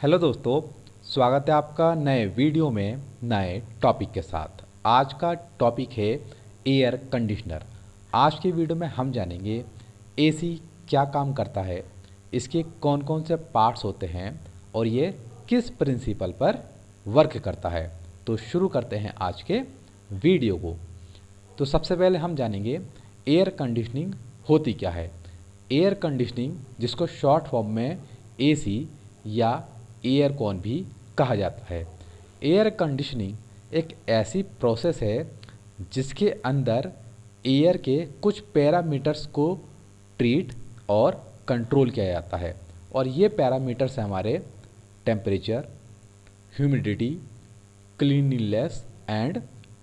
Hello दोस्तों, स्वागत है आपका नए वीडियो में नए टॉपिक के साथ। आज का टॉपिक है एयर कंडीशनर। आज की वीडियो में हम जानेंगे एसी क्या काम करता है, इसके कौन कौन से पार्ट्स होते हैं और ये किस प्रिंसिपल पर वर्क करता है। तो शुरू करते हैं आज के वीडियो को। तो सबसे पहले हम जानेंगे एयर कंडीशनिंग होती क्या है। एयर कंडीशनिंग, जिसको शॉर्ट फॉर्म में एसी या एयर कॉन भी कहा जाता है। एयर कंडीशनिंग एक ऐसी प्रोसेस है जिसके अंदर एयर के कुछ पैरामीटर्स को ट्रीट और कंट्रोल किया जाता है, और ये पैरामीटर्स हैं हमारे temperature, humidity, cleanliness and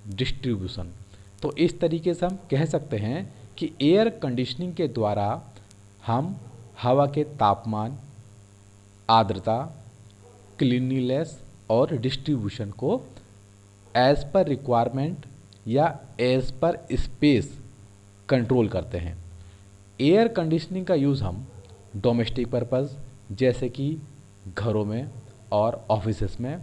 distribution. तो इस तरीके से हम कह सकते हैं कि एयर कंडीशनिंग के द्वारा हम हवा के तापमान, आर्द्रता, क्लीनलीनेस और डिस्ट्रीब्यूशन को एज़ पर रिक्वायरमेंट या एज़ पर स्पेस कंट्रोल करते हैं। एयर कंडीशनिंग का यूज़ हम डोमेस्टिक पर्पस जैसे कि घरों में और ऑफिसेस में,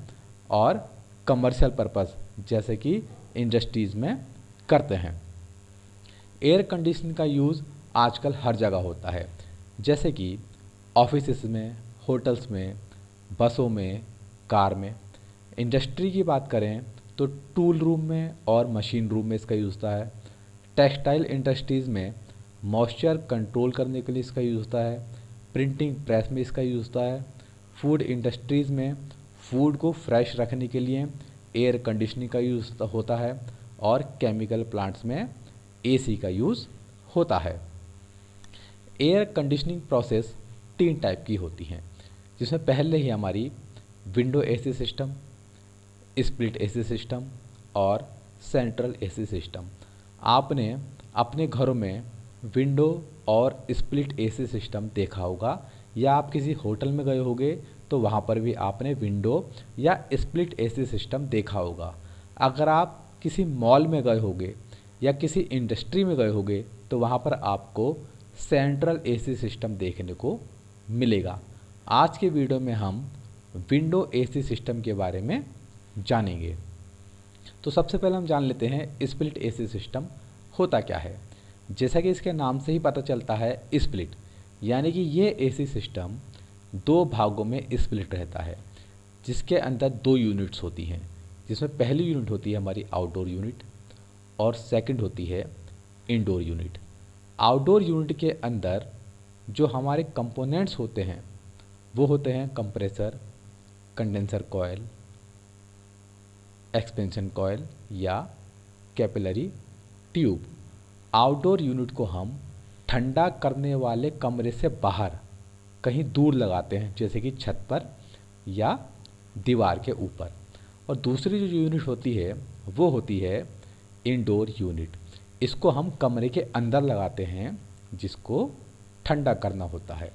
और कमर्शियल पर्पस जैसे कि इंडस्ट्रीज़ में करते हैं। एयर कंडीशनिंग का यूज़ आजकल हर जगह होता है, जैसे कि ऑफिसेस में, होटल्स में, बसों में, कार में। इंडस्ट्री की बात करें तो टूल रूम में और मशीन रूम में इसका यूज़ होता है। टेक्सटाइल इंडस्ट्रीज़ में मॉइस्चर कंट्रोल करने के लिए इसका यूज़ होता है। प्रिंटिंग प्रेस में इसका यूज़ होता है। फूड इंडस्ट्रीज़ में फूड को फ्रेश रखने के लिए एयर कंडीशनिंग का यूज़ होता है। और केमिकल प्लांट्स में एसी का यूज़ होता है। एयर कंडीशनिंग प्रोसेस 3 टाइप की होती हैं, जिसमें पहले ही हमारी window AC system, split AC system और सेंट्रल एसी सिस्टम। आपने अपने घरों में विंडो और स्प्लिट एसी सिस्टम देखा होगा, या आप किसी होटल में गए होंगे तो वहाँ पर भी आपने विंडो या स्प्लिट एसी सिस्टम देखा होगा। अगर आप किसी मॉल में गए होंगे या किसी इंडस्ट्री में गए होंगे तो वहाँ पर आपको सेंट्रल एसी सिस्टम देखने को मिलेगा। आज के वीडियो में हम विंडो एसी सिस्टम के बारे में जानेंगे। तो सबसे पहले हम जान लेते हैं स्प्लिट एसी सिस्टम होता क्या है। जैसा कि इसके नाम से ही पता चलता है, स्प्लिट यानी कि ये एसी सिस्टम 2 भागों में स्प्लिट रहता है, जिसके अंदर 2 यूनिट्स होती हैं, जिसमें पहली यूनिट होती है हमारी आउटडोर यूनिट और सेकंड होती है इंडोर यूनिट। आउटडोर यूनिट के अंदर जो हमारे कंपोनेंट्स होते हैं वो होते हैं compressor, condenser coil, expansion coil या कैपिलरी ट्यूब। आउटडोर यूनिट को हम ठंडा करने वाले कमरे से बाहर कहीं दूर लगाते हैं, जैसे कि छत पर या दीवार के ऊपर। और दूसरी जो यूनिट होती है वो होती है इंडोर यूनिट। इसको हम कमरे के अंदर लगाते हैं, जिसको ठंडा करना होता है।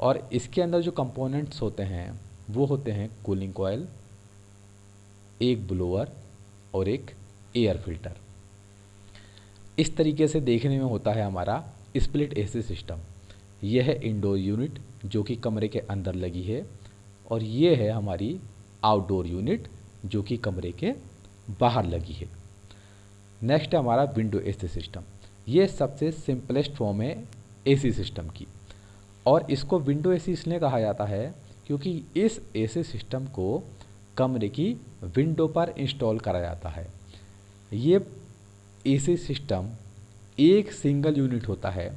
और इसके अंदर जो कंपोनेंट्स होते हैं वो होते हैं कूलिंग कॉयल, एक ब्लोअर और एक एयर फिल्टर। इस तरीके से देखने में होता है हमारा स्प्लिट एसी सिस्टम। यह है इंडोर यूनिट जो कि कमरे के अंदर लगी है, और ये है हमारी आउटडोर यूनिट जो कि कमरे के बाहर लगी है। नेक्स्ट है हमारा विंडो एसी सिस्टम। ये सबसे सिंपलेस्ट फॉर्म है एसी सिस्टम की, और इसको विंडो एसी इसलिए कहा जाता है क्योंकि इस एसी सिस्टम को कमरे की विंडो पर इंस्टॉल करा जाता है। ये एसी सिस्टम एक सिंगल यूनिट होता है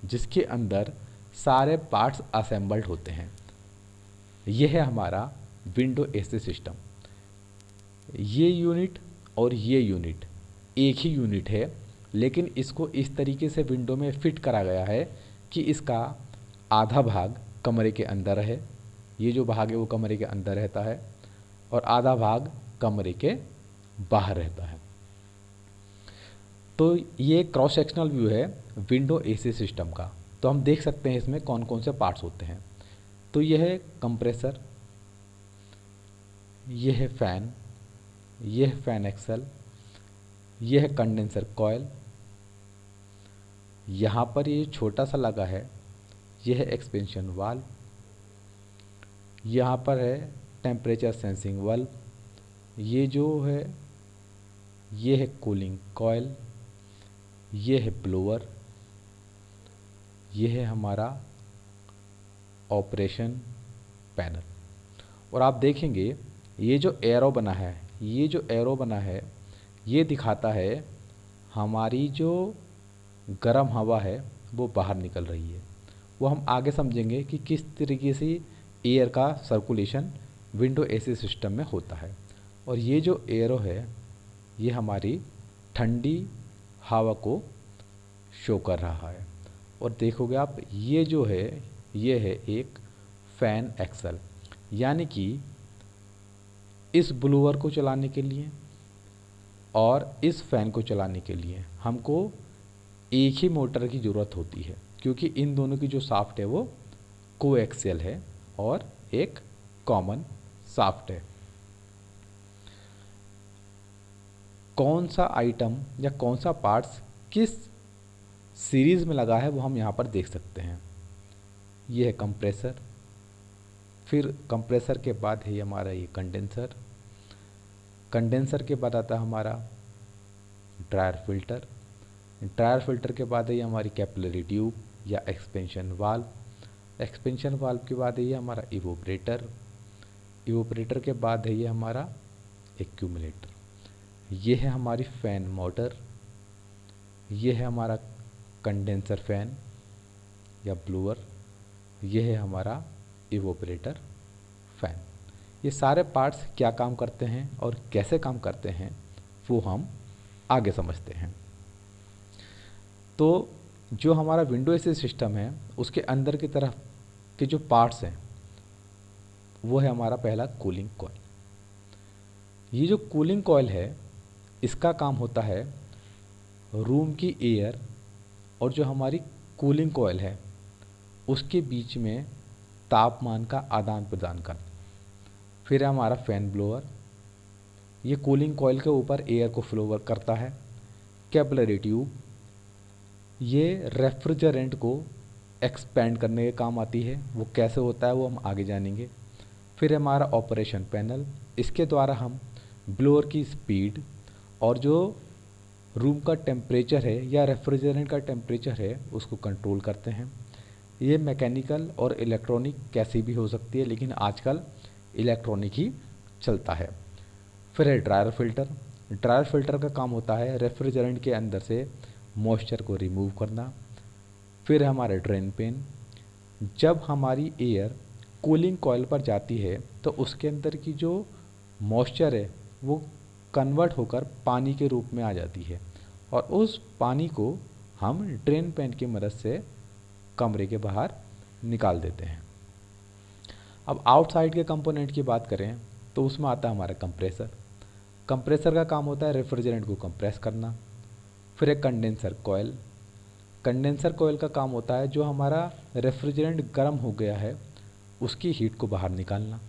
जिसके अंदर सारे पार्ट्स असेंबल्ड होते हैं। यह है हमारा विंडो एसी सिस्टम। ये यूनिट और ये यूनिट एक ही यूनिट है, लेकिन इसको इस तरीके से विंडो में फिट करा गया है कि इसका आधा भाग कमरे के अंदर है, ये जो भाग है वो कमरे के अंदर रहता है, और आधा भाग कमरे के बाहर रहता है। तो ये क्रॉस सेक्शनल व्यू है विंडो एसी सिस्टम का। तो हम देख सकते हैं इसमें कौन कौन से पार्ट्स होते हैं। तो यह है कंप्रेसर, यह है फ़ैन, यह है फ़ैन एक्सल, यह है कंडेंसर कॉयल, यहाँ पर ये छोटा सा लगा है, यह है एक्सपेंशन वाल्व, यहाँ पर है टेम्परेचर सेंसिंग वाल्व, ये जो है ये है कूलिंग कॉयल, ये है ब्लोअर, ये है हमारा ऑपरेशन पैनल। और आप देखेंगे ये जो एरो बना है, ये जो एरो बना है ये दिखाता है हमारी जो गर्म हवा है वो बाहर निकल रही है। वो हम आगे समझेंगे कि किस तरीके से एयर का सर्कुलेशन विंडो एसी सिस्टम में होता है। और ये जो एरो है ये हमारी ठंडी हवा को शो कर रहा है। और देखोगे आप ये जो है ये है एक फ़ैन एक्सल, यानी कि इस ब्लोअर को चलाने के लिए और इस फ़ैन को चलाने के लिए हमको एक ही मोटर की ज़रूरत होती है, क्योंकि इन दोनों की जो शाफ्ट है वो कोएक्सियल है और एक कॉमन शाफ्ट है। कौन सा आइटम या कौन सा पार्ट्स किस सीरीज़ में लगा है वो हम यहाँ पर देख सकते हैं। ये है कंप्रेसर, फिर कंप्रेसर के बाद है हमारा ये कंडेंसर, कंडेंसर के बाद आता है हमारा ड्रायर फिल्टर, ड्रायर फिल्टर के बाद है ये हमारी कैपिलरी ट्यूब या एक्सपेंशन वाल्व, एक्सपेंशन वाल्व के बाद है ये हमारा इवोपरेटर, इवोपरेटर के बाद है ये हमारा एक्यूमुलेटर, ये है हमारी फ़ैन मोटर, ये है हमारा कंडेंसर फ़ैन या ब्लोअर, ये है हमारा इवोपरेटर फ़ैन। ये सारे पार्ट्स क्या काम करते हैं और कैसे काम करते हैं वो हम आगे समझते हैं। तो जो हमारा विंडो एसी सिस्टम है उसके अंदर की तरफ के जो पार्ट्स हैं वो है हमारा पहला कूलिंग कॉइल। ये जो कूलिंग कॉइल है इसका काम होता है रूम की एयर और जो हमारी कूलिंग कॉइल है उसके बीच में तापमान का आदान प्रदान करना। फिर है हमारा फ़ैन ब्लोअर, ये कूलिंग कॉइल के ऊपर एयर को फ्लो करता है। कैपिलरी ट्यूब, ये रेफ्रिजरेंट को एक्सपेंड करने के काम आती है, वो कैसे होता है वो हम आगे जानेंगे। फिर हमारा ऑपरेशन पैनल, इसके द्वारा हम ब्लोअर की स्पीड और जो रूम का टेम्परेचर है या रेफ्रिजरेंट का टेम्परेचर है उसको कंट्रोल करते हैं। ये मैकेनिकल और इलेक्ट्रॉनिक कैसी भी हो सकती है, लेकिन आजकल इलेक्ट्रॉनिक ही चलता है। फिर है ड्रायर फिल्टर, ड्रायर फिल्टर का काम होता है रेफ्रिजरेंट के अंदर से मॉइस्चर को रिमूव करना। फिर है हमारा ड्रेन पेन, जब हमारी एयर कूलिंग कॉइल पर जाती है तो उसके अंदर की जो मॉइस्चर है वो कन्वर्ट होकर पानी के रूप में आ जाती है और उस पानी को हम ड्रेन पेन की मदद से कमरे के बाहर निकाल देते हैं। अब आउटसाइड के कंपोनेंट की बात करें तो उसमें आता है हमारा कंप्रेसर, कंप्रेसर का काम होता है रेफ्रिजरेंट को कंप्रेस करना। फिर एक कंडेंसर कोयल, कंडेंसर कोयल का काम होता है जो हमारा रेफ्रिजरेंट गर्म हो गया है उसकी हीट को बाहर निकालना।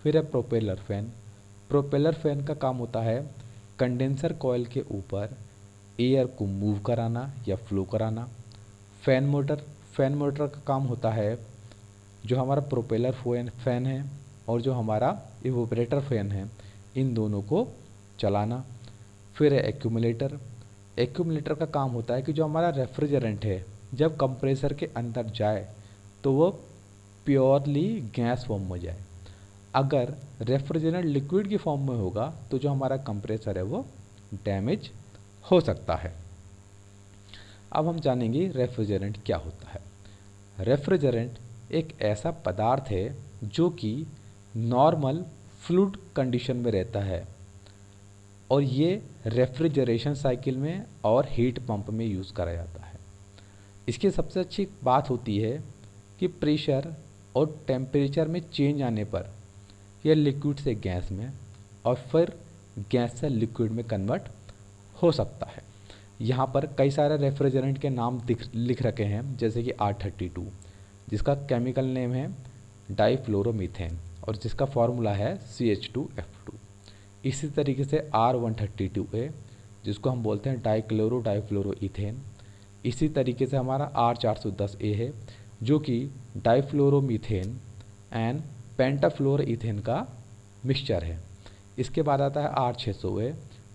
फिर है प्रोपेलर फ़ैन, प्रोपेलर फ़ैन का काम होता है कंडेंसर कोयल के ऊपर एयर को मूव कराना या फ्लो कराना। फ़ैन मोटर, फ़ैन मोटर का काम होता है जो हमारा प्रोपेलर फ़ैन है और जो हमारा इवोपरेटर फ़ैन है इन दोनों को चलाना। फिर है एक्यूमुलेटर, एक्यूमुलेटर का काम होता है कि जो हमारा रेफ्रिजरेंट है जब कंप्रेसर के अंदर जाए तो वो प्योरली गैस फॉर्म में जाए। अगर रेफ्रिजरेंट लिक्विड की फॉर्म में होगा तो जो हमारा कंप्रेसर है वो डैमेज हो सकता है। अब हम जानेंगे रेफ्रिजरेंट क्या होता है। रेफ्रिजरेंट एक ऐसा पदार्थ है जो कि नॉर्मल फ्लूइड कंडीशन में रहता है और ये रेफ्रिजरेशन साइकिल में और हीट पंप में यूज़ करा जाता है। इसकी सबसे अच्छी बात होती है कि प्रेशर और टेम्परेचर में चेंज आने पर यह लिक्विड से गैस में और फिर गैस से लिक्विड में कन्वर्ट हो सकता है। यहाँ पर कई सारे रेफ्रिजरेंट के नाम लिख रखे हैं, जैसे कि R32 जिसका केमिकल नेम है डाइफ्लोरोमीथेन और जिसका फॉर्मूला है CH2F2। इसी तरीके से R132A जिसको हम बोलते हैं डाइफ्लोरोईथेन। इसी तरीके से हमारा R410A है जो कि डाइफ्लोरोमीथेन एंड पेंटाफ्लोर इथेन का मिक्सचर है। इसके बाद आता है R600A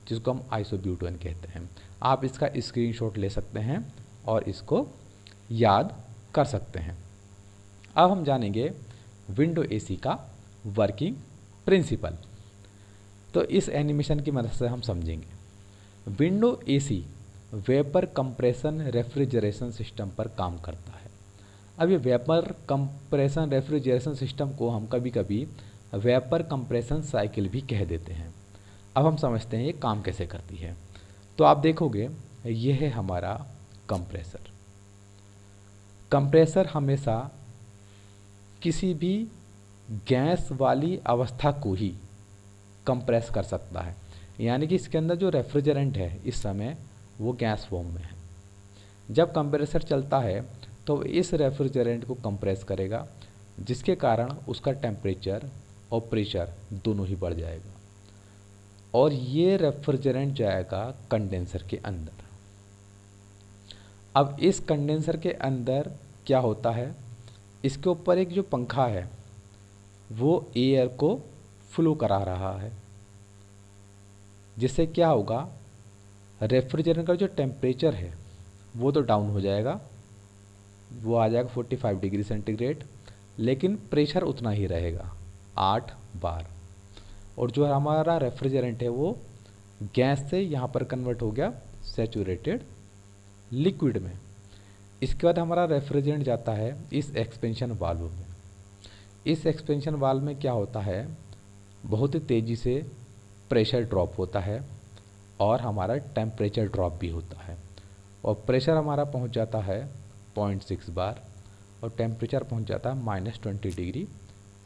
जिसको हम आइसोब्यूटेन कहते हैं। आप इसका स्क्रीनशॉट ले सकते हैं और इसको याद कर सकते हैं। अब हम जानेंगे विंडो एसी का वर्किंग प्रिंसिपल। तो इस एनिमेशन की मदद से हम समझेंगे। Window AC vapour compression refrigeration system पर काम करता है। अब ये वेपर कंप्रेशन रेफ्रिजरेशन सिस्टम को हम कभी कभी वेपर कंप्रेशन साइकिल भी कह देते हैं। अब हम समझते हैं ये काम कैसे करती है। तो आप देखोगे ये है हमारा कंप्रेसर। कंप्रेसर हमेशा किसी भी गैस वाली अवस्था को ही कंप्रेस कर सकता है, यानी कि इसके अंदर जो रेफ्रिजरेंट है इस समय वो गैस फॉर्म में है। जब कंप्रेसर चलता है तो इस रेफ्रिजरेंट को कंप्रेस करेगा, जिसके कारण उसका टेम्परेचर और प्रेशर दोनों ही बढ़ जाएगा और ये रेफ्रिजरेंट जाएगा कंडेंसर के अंदर। अब इस कंडेंसर के अंदर क्या होता है, इसके ऊपर एक जो पंखा है वो एयर को फ्लो करा रहा है, जिससे क्या होगा, रेफ्रिजरेंट का जो टेम्परेचर है वो तो डाउन हो जाएगा, वो आ जाएगा 45 डिग्री सेंटीग्रेड, लेकिन प्रेशर उतना ही रहेगा 8 बार। और जो हमारा रेफ्रिजरेंट है वो गैस से यहाँ पर कन्वर्ट हो गया सैचुरेटेड लिक्विड में। इसके बाद हमारा रेफ्रिजरेंट जाता है इस एक्सपेंशन वाल्व में। इस एक्सपेंशन वाल्व में क्या होता है, बहुत ही तेज़ी से प्रेशर ड्रॉप होता है और हमारा टेम्परेचर ड्रॉप भी होता है। और प्रेशर हमारा पहुंच जाता है 0.6 बार और टेम्परेचर पहुंच जाता है -20 डिग्री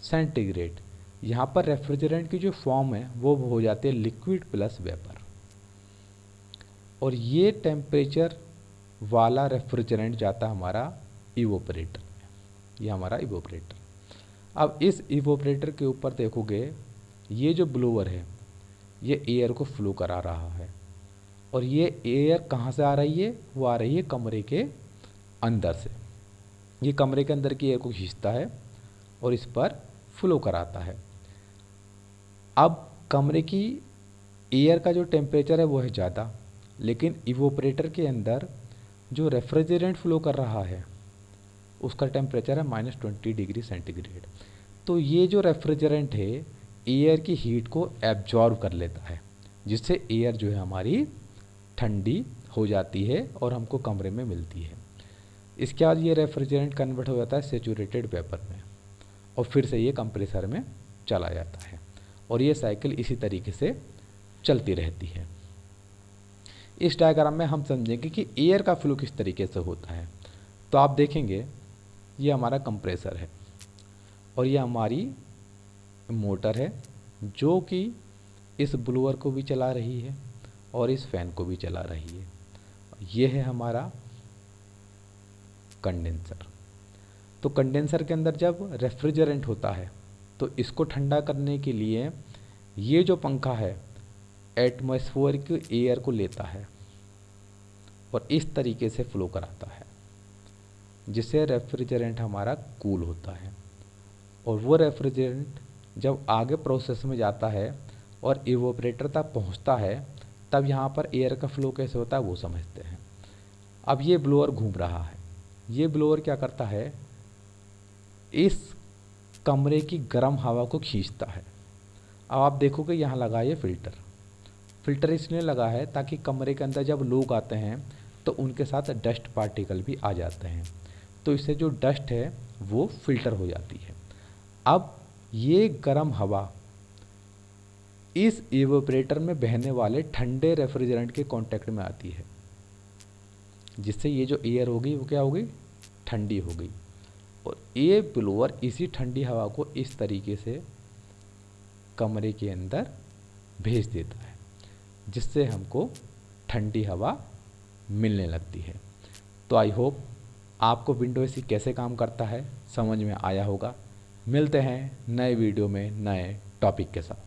सेंटीग्रेड। यहाँ पर रेफ्रिजरेंट की जो फॉर्म है वो हो जाती है लिक्विड प्लस वेपर। और ये टेम्परेचर वाला रेफ्रिजरेंट जाता है हमारा इवोपरेटर में। ये हमारा इवोपरेटर। अब इस इवोपरेटर के ऊपर देखोगे ये जो ब्लोअर है ये एयर को फ्लो करा रहा है और ये एयर कहाँ से आ रही है, वो आ रही है कमरे के अंदर से। ये कमरे के अंदर की एयर को खींचता है और इस पर फ्लो कराता है। अब कमरे की एयर का जो टेम्परेचर है वो है ज़्यादा, लेकिन इवोपरेटर के अंदर जो रेफ्रिजरेंट फ्लो कर रहा है उसका टेम्परेचर है -20 डिग्री सेंटीग्रेड। तो ये जो रेफ्रिजरेंट है एयर की हीट को एब्जॉर्व कर लेता है, जिससे एयर जो है हमारी ठंडी हो जाती है और हमको कमरे में मिलती है। इसके बाद ये रेफ्रिजरेंट कन्वर्ट हो जाता है सैचुरेटेड वेपर में और फिर से ये कंप्रेसर में चला जाता है और ये साइकिल इसी तरीके से चलती रहती है। इस डायग्राम में हम समझेंगे कि एयर का फ्लो किस तरीके से होता है। तो आप देखेंगे ये हमारा कंप्रेसर है और ये हमारी मोटर है जो कि इस ब्लोअर को भी चला रही है और इस फैन को भी चला रही है। ये है हमारा कंडेंसर। तो कंडेंसर के अंदर जब रेफ्रिजरेंट होता है तो इसको ठंडा करने के लिए ये जो पंखा है एटमॉस्फेरिक एयर को लेता है और इस तरीके से फ्लो कराता है, जिससे रेफ्रिजरेंट हमारा कूल होता है। और वो रेफ्रिजरेंट जब आगे प्रोसेस में जाता है और इवोपरेटर तक पहुंचता है तब यहाँ पर एयर का फ्लो कैसे होता है वो समझते हैं। अब ये ब्लोअर घूम रहा है। ये ब्लोअर क्या करता है, इस कमरे की गर्म हवा को खींचता है। अब आप देखोगे यहाँ लगा है फिल्टर। फिल्टर इसलिए लगा है ताकि कमरे के अंदर जब लोग आते हैं तो उनके साथ डस्ट पार्टिकल भी आ जाते हैं, तो इससे जो डस्ट है वो फिल्टर हो जाती है। अब ये गर्म हवा इस इवेपोरेटर में बहने वाले ठंडे रेफ्रिजरेंट के कांटेक्ट में आती है, जिससे ये जो एयर होगी वो क्या होगी, ठंडी हो गई। और ये ब्लोअर इसी ठंडी हवा को इस तरीके से कमरे के अंदर भेज देता है, जिससे हमको ठंडी हवा मिलने लगती है। तो आई होप आपको विंडो एसी कैसे काम करता है समझ में आया होगा। मिलते हैं नए वीडियो में नए टॉपिक के साथ।